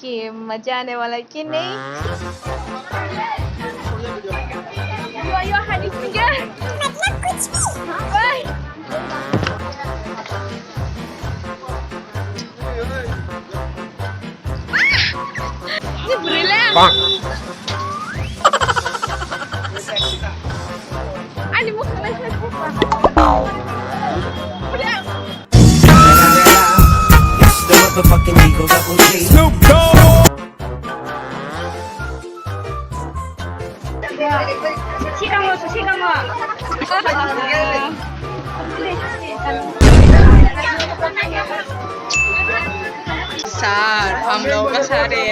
कि मजा आने वाला है कि नहीं यो हनी फिंगर बाय ये brilliant ani mo kana The motherfucking Eagle Double G. Snoop Dogg. Sir हम लोग का सारे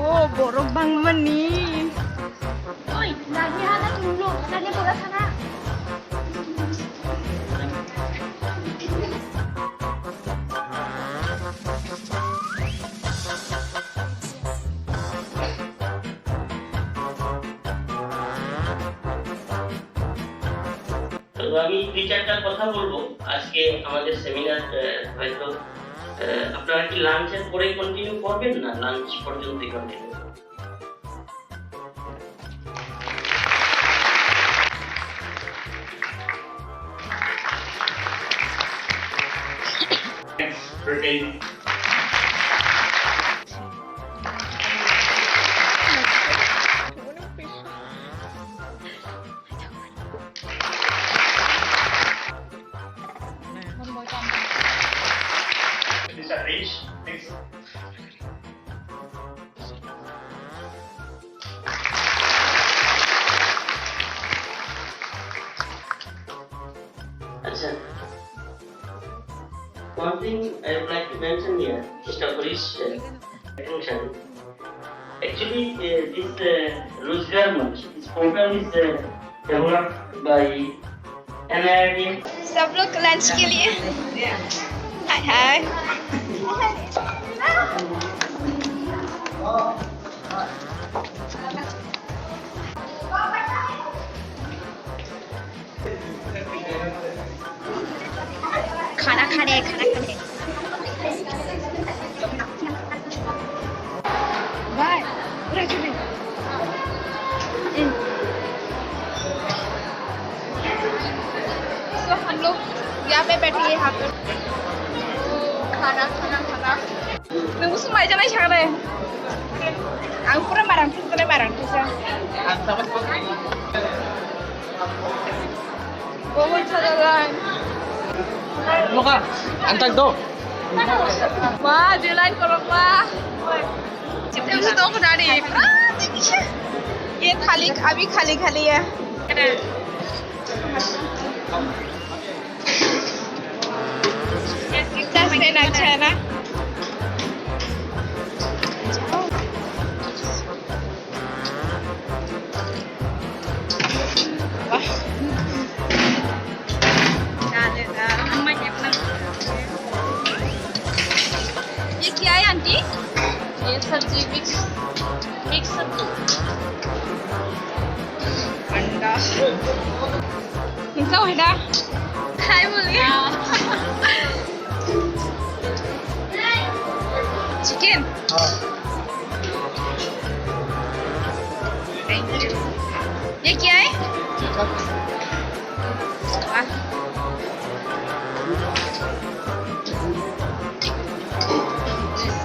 Oh, borok bang meni. Oi, lagi anak dulu, lagi bola sana. তো আমি 2-4টা কথা বলবো আজকে আমাদের সেমিনার হয়তো আপনারা কি লাঞ্চের পরে কন্টিনিউ করবেন না লাঞ্চ পর্যন্ত continue protein These are rich things. Achha. One thing I would like to mention here, Mr. Harish attention. Actually, this Rozgar Munch, this program is developed by NIRD. सब लोग लंच के लिए हाय हाय खाना खाने bye तो हम लोग यहाँ पे बैठे हैं यहाँ पे खाना नोंबो संबाय जानाय सागदे आं पुरा मारांथुसो बहुत सारा Loka, antak do. Wah, jalan kalau wah. Cipta itu dong dari. ये खाली अभी खाली है कितना स्टैंड अच्छा है ना वाह ये क्या है आंटी ये सब्जी मिक्स सब्जी अंडा हिंसा है ना हाय बोलिए चिकन थैंक यू ये क्या है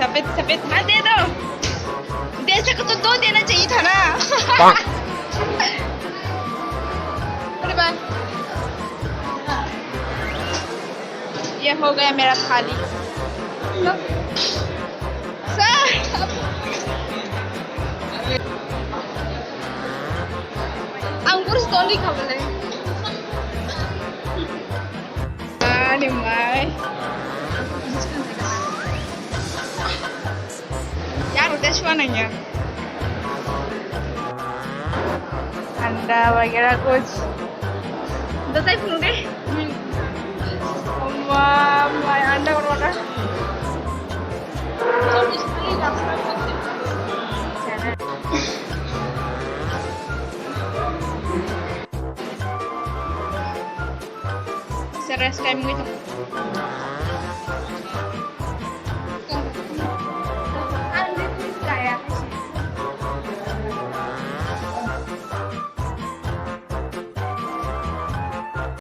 सफेद हाँ दे दो दे सको तो 2 देना चाहिए था ना अरे बाय ये हो गया मेरा थाली अंगूर स्टोरी खाबले अरे माय यार udah suananya anda वगैरह कुछ बताइए सुनो दे rest time mo ito.